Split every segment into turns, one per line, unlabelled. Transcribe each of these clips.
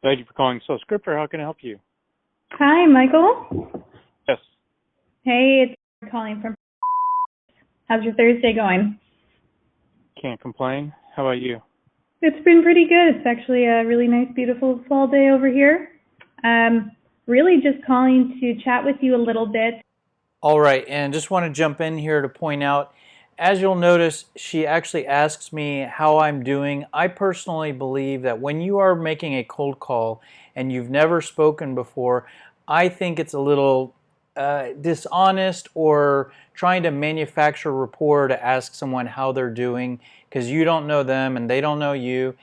Thank you for calling SoulScripter. How can I help you?
Hi, Michael.
Yes.
Hey, it's calling from. How's your Thursday going?
Can't complain. How about you?
It's been pretty good. It's actually a really nice, beautiful fall day over here. Really just calling to chat with you a little bit.
All right, and just want to jump in here to point out, as you'll notice, she actually asks me how I'm doing. I personally believe that when you are making a cold call and you've never spoken before, I think it's a little dishonest or trying to manufacture rapport to ask someone how they're doing because you don't know them and they don't know you.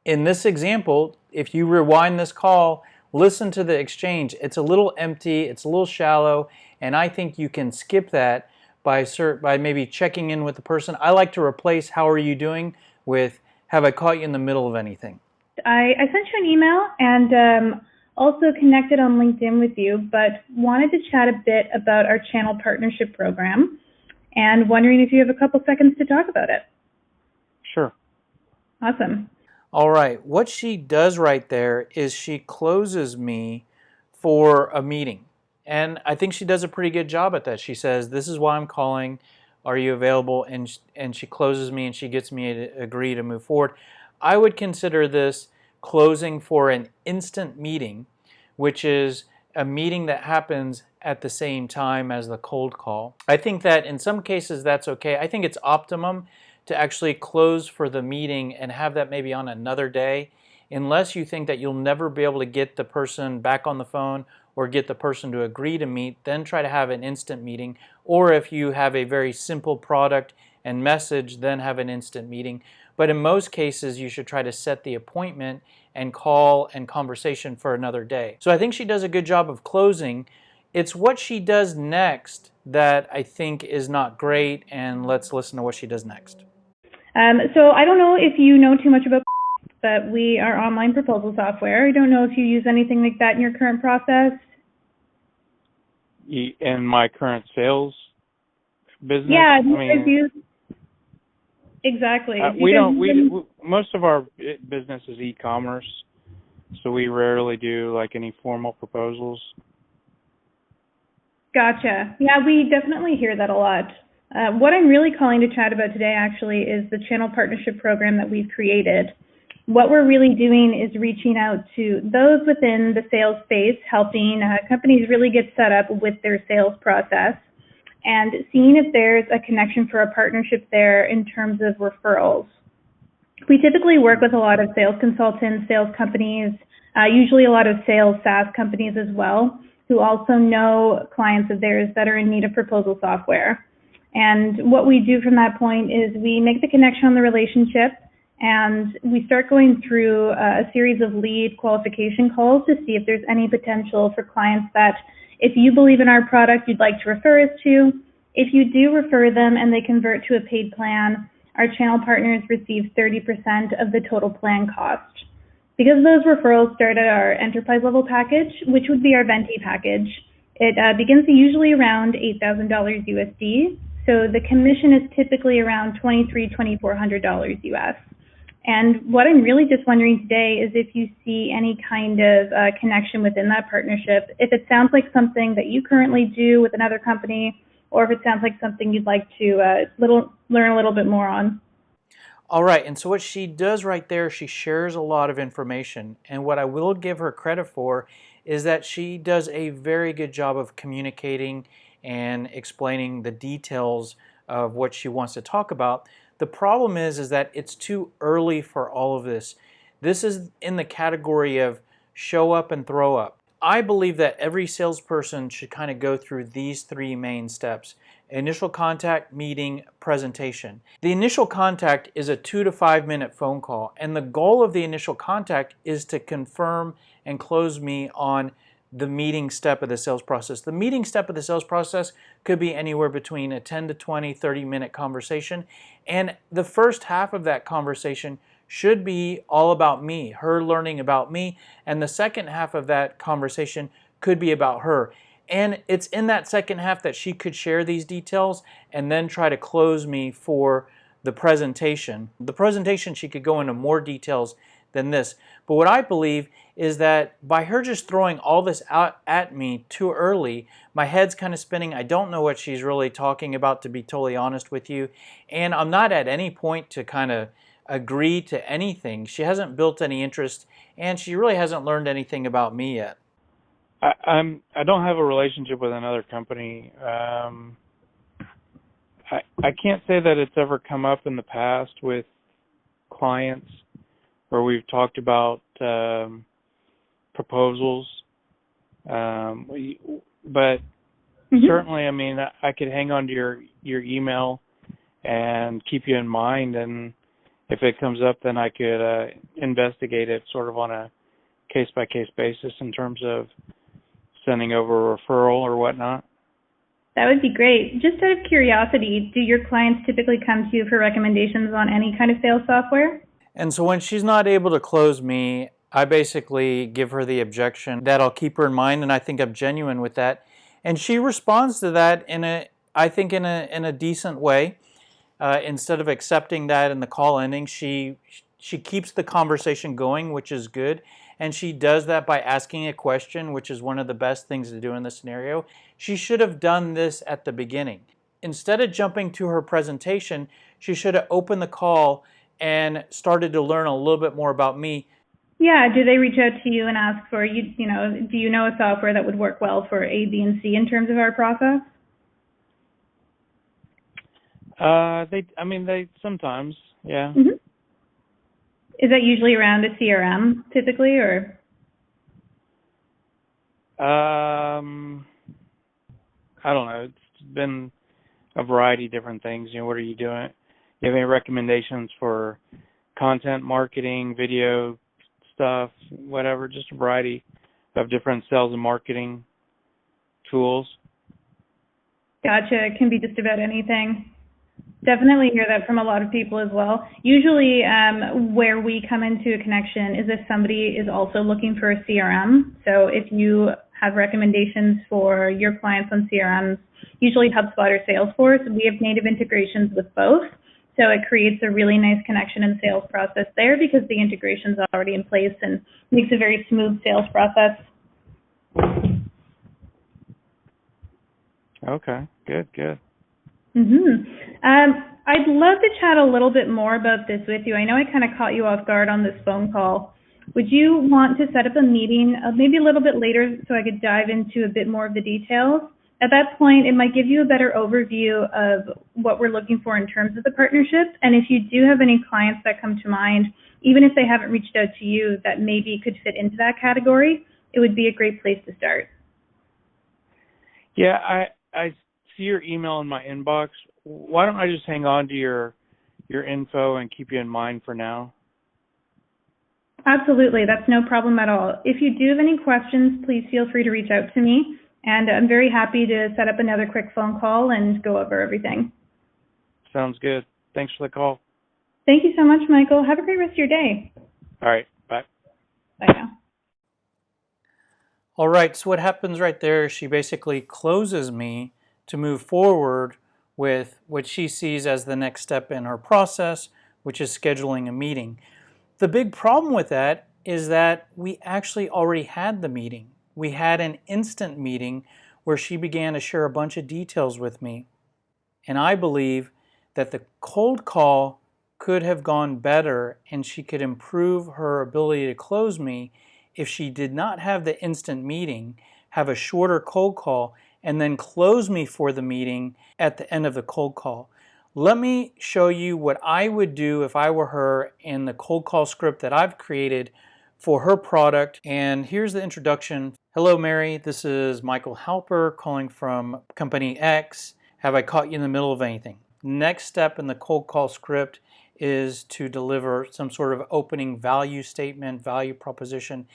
In this example, if you rewind this call, listen to the exchange. It's a little empty, it's a little shallow, and I think you can skip that by maybe checking in with the person. I like to replace "how are you doing" with "have I caught you in the middle of anything?"
I sent you an email and also connected on LinkedIn with you, but wanted to chat a bit about our channel partnership program and wondering if you have a couple seconds to talk about it.
Sure.
Awesome.
All right, what she does right there is she closes me for a meeting. And I think she does a pretty good job at that. She says, "This is why I'm calling. Are you available?" And she closes me and she gets me to agree to move forward. I would consider this closing for an instant meeting, which is a meeting that happens at the same time as the cold call. I think that in some cases that's okay. I think it's optimum to actually close for the meeting and have that maybe on another day, unless you think that you'll never be able to get the person back on the phone or get the person to agree to meet, then try to have an instant meeting. Or if you have a very simple product and message, then have an instant meeting. But in most cases, you should try to set the appointment and call and conversation for another day. So I think she does a good job of closing. It's what she does next that I think is not great, and let's listen to what she does next.
So I don't know if you know too much about, but we are online proposal software. I don't know if you use anything like that in your current process.
In my current sales business,
Yeah, exactly.
most of our business is e-commerce, so we rarely do like any formal proposals.
Gotcha. Yeah, we definitely hear that a lot. What I'm really calling to chat about today actually is the channel partnership program that we've created. What we're really doing is reaching out to those within the sales space, helping companies really get set up with their sales process and seeing if there's a connection for a partnership there in terms of referrals. We typically work with a lot of sales consultants, sales companies, usually a lot of sales SaaS companies as well, who also know clients of theirs that are in need of proposal software. And what we do from that point is we make the connection on the relationship and we start going through a series of lead qualification calls to see if there's any potential for clients that, if you believe in our product, you'd like to refer us to. If you do refer them and they convert to a paid plan, our channel partners receive 30% of the total plan cost. Because those referrals start at our enterprise level package, which would be our Venti package, it begins usually around $8,000 USD. So the commission is typically around $2,400 US. And what I'm really just wondering today is if you see any kind of connection within that partnership, if it sounds like something that you currently do with another company, or if it sounds like something you'd like to learn a little bit more on.
All right, and so what she does right there, she shares a lot of information. And what I will give her credit for is that she does a very good job of communicating and explaining the details of what she wants to talk about. The problem is that it's too early for all of this. This is in the category of show up and throw up. I believe that every salesperson should kind of go through these three main steps: initial contact, meeting, presentation. The initial contact is a 2 to 5 minute phone call, and the goal of the initial contact is to confirm and close me on the meeting step of the sales process. The meeting step of the sales process could be anywhere between a 10 to 20, 30-minute conversation, and the first half of that conversation should be all about me, her learning about me, and the second half of that conversation could be about her. And it's in that second half that she could share these details and then try to close me for the presentation. The presentation, she could go into more details than this. But what I believe is that by her just throwing all this out at me too early, my head's kind of spinning. I don't know what she's really talking about, to be totally honest with you. And I'm not at any point to kind of agree to anything. She hasn't built any interest, and she really hasn't learned anything about me yet.
I don't have a relationship with another company. I can't say that it's ever come up in the past with clients where we've talked about proposals. But certainly, I mean, I could hang on to your email and keep you in mind, and if it comes up, then I could investigate it sort of on a case-by-case basis in terms of sending over a referral or whatnot.
That would be great. Just out of curiosity, do your clients typically come to you for recommendations on any kind of sales software?
And so when she's not able to close me, I basically give her the objection that I'll keep her in mind, and I think I'm genuine with that. And she responds to that in a decent way. Instead of accepting that in the call ending, she keeps the conversation going, which is good. And she does that by asking a question, which is one of the best things to do in this scenario. She should have done this at the beginning. Instead of jumping to her presentation, she should have opened the call and started to learn a little bit more about me.
Yeah, do they reach out to you and ask for, do you know a software that would work well for A, B, and C in terms of our process?
They sometimes, yeah.
Mm-hmm. Is that usually around a CRM typically, or?
I don't know. It's been a variety of different things. What are you doing? Do you have any recommendations for content marketing, video stuff, whatever? Just a variety of different sales and marketing tools.
Gotcha. It can be just about anything. Definitely hear that from a lot of people as well. Usually where we come into a connection is if somebody is also looking for a CRM. So if you have recommendations for your clients on CRMs, usually HubSpot or Salesforce, we have native integrations with both. So it creates a really nice connection and sales process there because the integration is already in place and makes a very smooth sales process.
Okay, good.
I'd love to chat a little bit more about this with you. I know I kind of caught you off guard on this phone call. Would you want to set up a meeting maybe a little bit later so I could dive into a bit more of the details? At that point, it might give you a better overview of what we're looking for in terms of the partnership. And if you do have any clients that come to mind, even if they haven't reached out to you that maybe could fit into that category, it would be a great place to start.
Yeah, I see your email in my inbox. Why don't I just hang on to your info and keep you in mind for now?
Absolutely. That's no problem at all. If you do have any questions, please feel free to reach out to me. And I'm very happy to set up another quick phone call and go over everything.
Sounds good. Thanks for the call.
Thank you so much, Michael. Have a great rest of your day.
All right. Bye.
Bye now.
All right, so what happens right there, she basically closes me to move forward with what she sees as the next step in her process, which is scheduling a meeting. The big problem with that is that we actually already had the meeting. We had an instant meeting where she began to share a bunch of details with me. And I believe that the cold call could have gone better and she could improve her ability to close me if she did not have the instant meeting, have a shorter cold call, and then close me for the meeting at the end of the cold call. Let me show you what I would do if I were her in the cold call script that I've created for her product. And here's the introduction. Hello, Mary. This is Michael Halper calling from Company X. Have I caught you in the middle of anything? Next step in the cold call script is to deliver some sort of opening value statement, value proposition.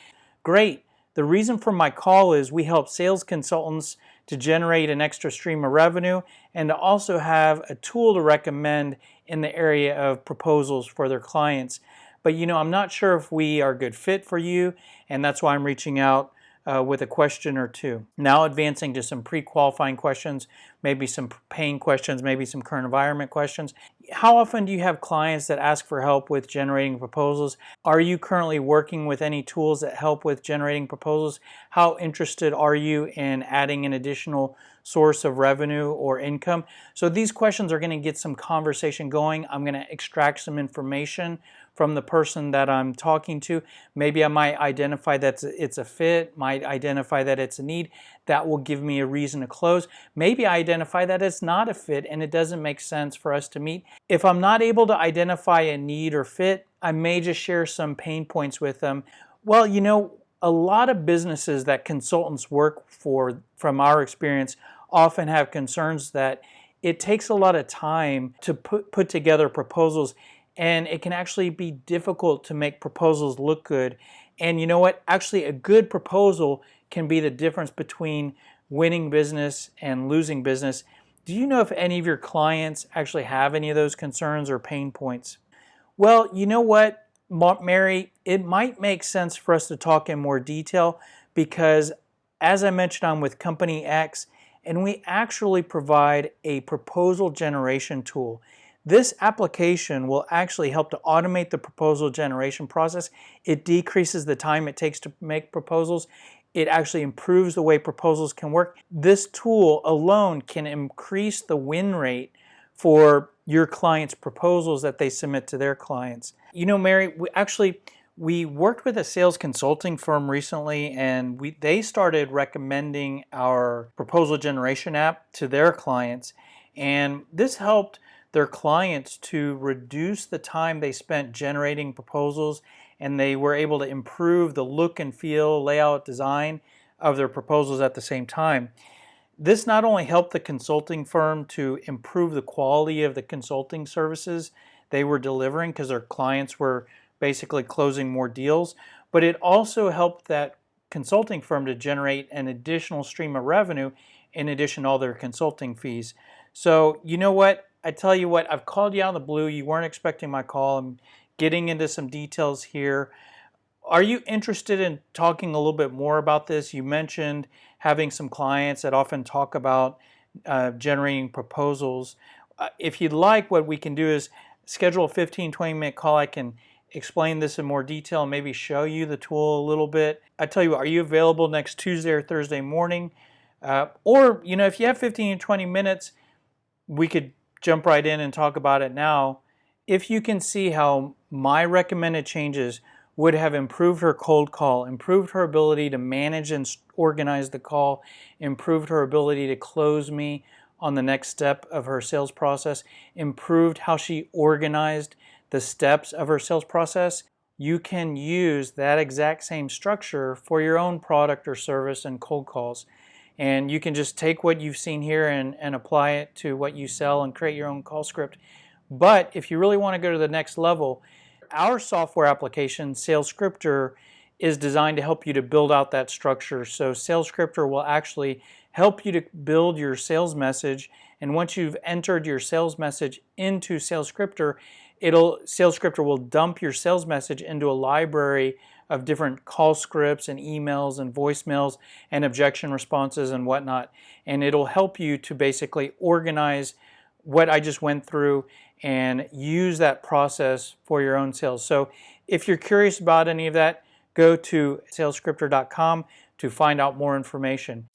Great. The reason for my call is we help sales consultants to generate an extra stream of revenue and to also have a tool to recommend in the area of proposals for their clients. But I'm not sure if we are a good fit for you, and that's why I'm reaching out with a question or two. Now advancing to some pre-qualifying questions, maybe some pain questions, maybe some current environment questions. How often do you have clients that ask for help with generating proposals? Are you currently working with any tools that help with generating proposals? How interested are you in adding an additional source of revenue or income? So these questions are going to get some conversation going. I'm going to extract some information from the person that I'm talking to. Maybe I might identify that it's a fit, might identify that it's a need. That will give me a reason to close. Maybe I identify that it's not a fit and it doesn't make sense for us to meet. If I'm not able to identify a need or fit, I may just share some pain points with them. Well, a lot of businesses that consultants work for, from our experience, often have concerns that it takes a lot of time to put together proposals, and it can actually be difficult to make proposals look good. And you know what? Actually, a good proposal can be the difference between winning business and losing business. Do you know if any of your clients actually have any of those concerns or pain points? Well, you know what, Mary, it might make sense for us to talk in more detail because, as I mentioned, I'm with Company X, and we actually provide a proposal generation tool. This application will actually help to automate the proposal generation process. It decreases the time it takes to make proposals. It actually improves the way proposals can work. This tool alone can increase the win rate for your clients' proposals that they submit to their clients. Mary, we worked with a sales consulting firm recently, and they started recommending our proposal generation app to their clients. And this helped their clients to reduce the time they spent generating proposals, and they were able to improve the look and feel, layout, design of their proposals at the same time. This not only helped the consulting firm to improve the quality of the consulting services they were delivering because their clients were basically closing more deals, but it also helped that consulting firm to generate an additional stream of revenue in addition to all their consulting fees. So you know what? I tell you what, I've called you out of the blue. You weren't expecting my call. I'm getting into some details here. Are you interested in talking a little bit more about this? You mentioned having some clients that often talk about generating proposals. If you'd like, what we can do is schedule a 15-20-minute call. I can explain this in more detail and maybe show you the tool a little bit. I tell you what, are you available next Tuesday or Thursday morning? Or, if you have 15 to 20 minutes, we could jump right in and talk about it now. If you can see how my recommended changes would have improved her cold call, improved her ability to manage and organize the call, improved her ability to close me on the next step of her sales process, improved how she organized the steps of her sales process, you can use that exact same structure for your own product or service and cold calls. And you can just take what you've seen here and apply it to what you sell and create your own call script. But if you really want to go to the next level, our software application, SalesScripter, is designed to help you to build out that structure. So SalesScripter will actually help you to build your sales message. And once you've entered your sales message into SalesScripter, SalesScripter will dump your sales message into a library of different call scripts and emails and voicemails and objection responses and whatnot. And it'll help you to basically organize what I just went through and use that process for your own sales. So if you're curious about any of that, go to salescripter.com to find out more information.